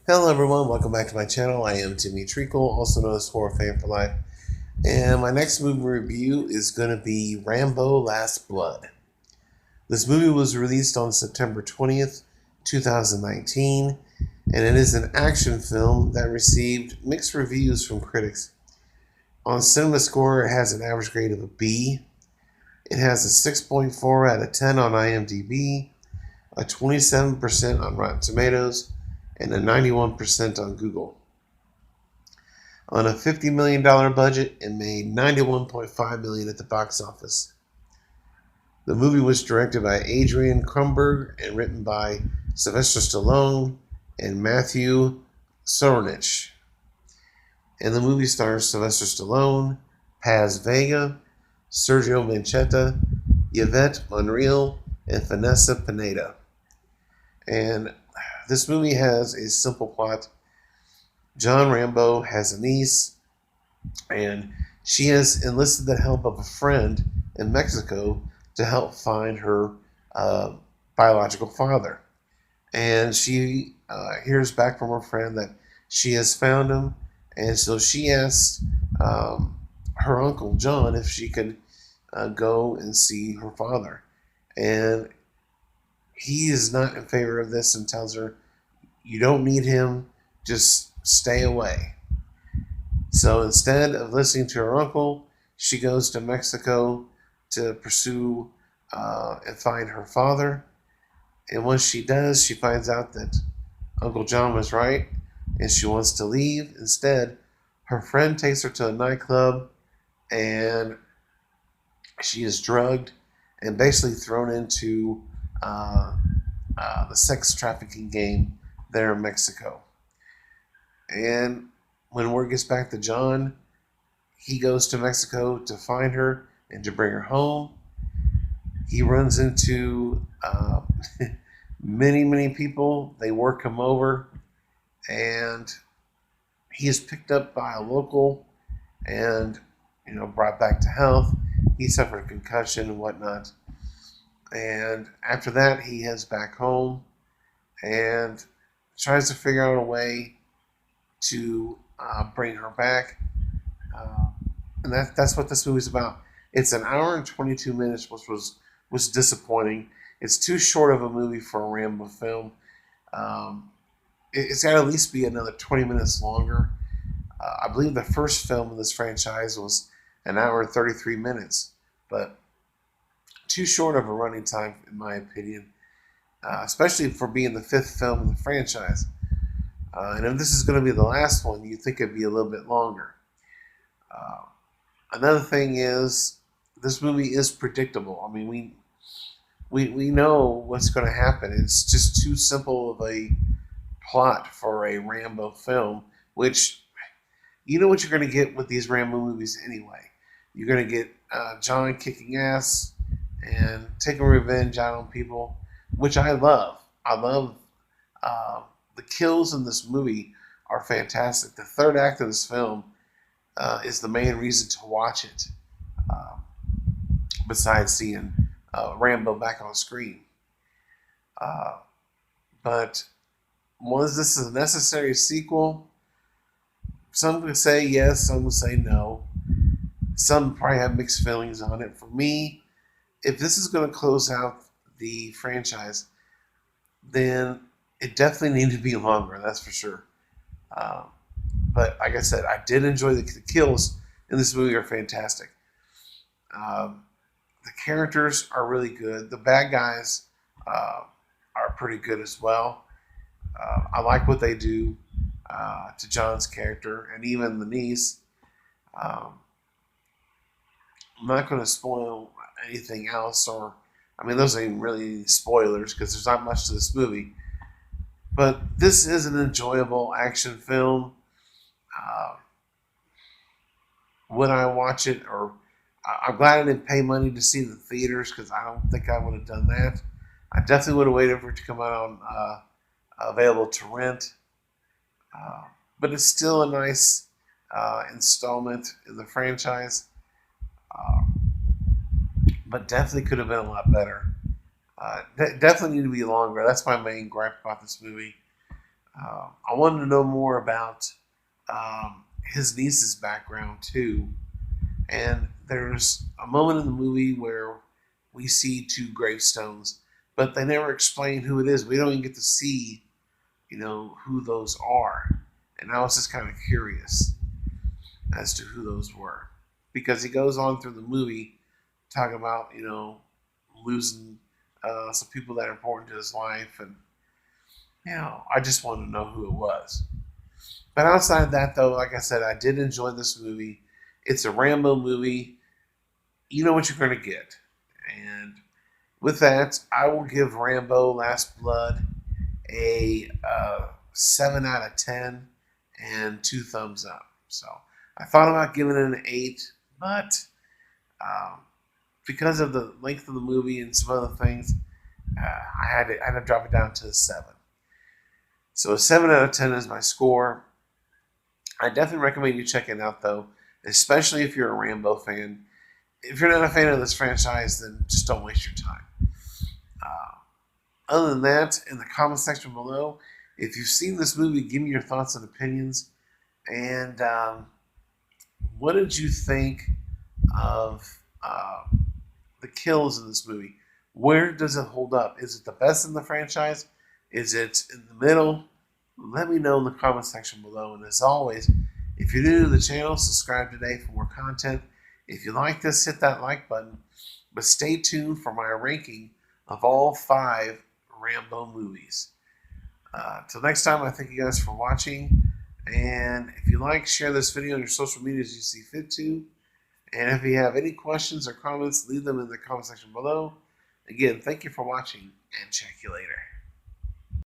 Hello everyone, welcome back to my channel. I am Timmy Treacle, also known as Horror Fan for Life. And my next movie review is going to be Rambo Last Blood. This movie was released on September 20th, 2019, and it is an action film that received mixed reviews from critics. On CinemaScore, it has an average grade of a B. It has a 6.4 out of 10 on IMDb, a 27% on Rotten Tomatoes, and a 91% on Google. On a $50 million budget, it made $91.5 million at the box office. The movie was directed by Adrian Krumberg and written by Sylvester Stallone and Matthew Sorenich. And the movie stars Sylvester Stallone, Paz Vega, Sergio Manchetta, Yvette Monreal, and Vanessa Pineda. And this movie has a simple plot. John Rambo has a niece, and she has enlisted the help of a friend in Mexico to help find her biological father. And she hears back from her friend that she has found him, and so she asks her uncle John if she could go and see her father. And he is not in favor of this and tells her, "You don't need him, just stay away." So instead of listening to her uncle, she goes to Mexico to pursue and find her father. And once she does, she finds out that Uncle John was right and she wants to leave. Instead, her friend takes her to a nightclub and she is drugged and basically thrown into the sex trafficking game there in Mexico. And when word gets back to John, he goes to Mexico to find her and to bring her home. He runs into many people. They work him over, and he is picked up by a local and brought back to health. He suffered a concussion and whatnot. And after that, he heads back home and tries to figure out a way to bring her back. Uh, and that's what this movie's about. It's an hour and 22 minutes, which was disappointing. It's too short of a movie for a Rambo film. It's got to at least be another 20 minutes longer. I believe the first film in this franchise was an hour and 33 minutes, but too short of a running time, in my opinion, especially for being the fifth film in the franchise. And if this is going to be the last one, you'd think it'd be a little bit longer. Uh, Another thing is, this movie is predictable. I mean, we know what's going to happen. It's just too simple of a plot for a Rambo film, which you know what you're going to get with these Rambo movies anyway. You're going to get John kicking ass and taking revenge out on people, which I love. I love the kills in this movie are fantastic. The third act of this film is the main reason to watch it, uh, besides seeing Rambo back on screen. Uh, but was this a necessary sequel? Some would say yes, some would say no. Some probably have mixed feelings on it. For me, if this is going to close out the franchise, then it definitely needs to be longer. That's for sure. Um, but like I said, I did enjoy the kills in this movie are fantastic. Um, the characters are really good. The bad guys uh, are pretty good as well. I like what they do to John's character and even the niece. Um, I'm not going to spoil anything else, or I mean, those ain't really spoilers because there's not much to this movie. But this is an enjoyable action film. Uh, would I watch it? Or I'm glad I didn't pay money to see the theaters because I don't think I would have done that. I definitely would have waited for it to come out on available to rent. Uh, but it's still a nice installment in the franchise. Uh, but definitely could have been a lot better. Definitely need to be longer. That's my main gripe about this movie. I wanted to know more about his niece's background too. And there's a moment in the movie where we see two gravestones, but they never explain who it is. We don't even get to see, who those are. And I was just kind of curious as to who those were. Because he goes on through the movie talking about, losing some people that are important to his life. And, I just wanted to know who it was. But outside of that, though, like I said, I did enjoy this movie. It's a Rambo movie. You know what you're going to get. And with that, I will give Rambo Last Blood a 7 out of 10 and 2 thumbs up. So I thought about giving it an 8, but um, because of the length of the movie and some other things, I had to drop it down to a 7. So a 7 out of 10 is my score. I definitely recommend you check it out, though, especially if you're a Rambo fan. If you're not a fan of this franchise, then just don't waste your time. Uh, Other than that, in the comment section below, if you've seen this movie, give me your thoughts and opinions. And what did you think of the kills in this movie? Where does it hold up? Is it the best in the franchise? Is it in the middle? Let me know in the comment section below. And as always, if you're new to the channel, subscribe today for more content. If you like this, hit that like button. But stay tuned for my ranking of all 5 Rambo movies. Till next time, I thank you guys for watching. And if you like, share this video on your social media as you see fit to. And if you have any questions or comments, leave them in the comment section below. Again, thank you for watching, and check you later.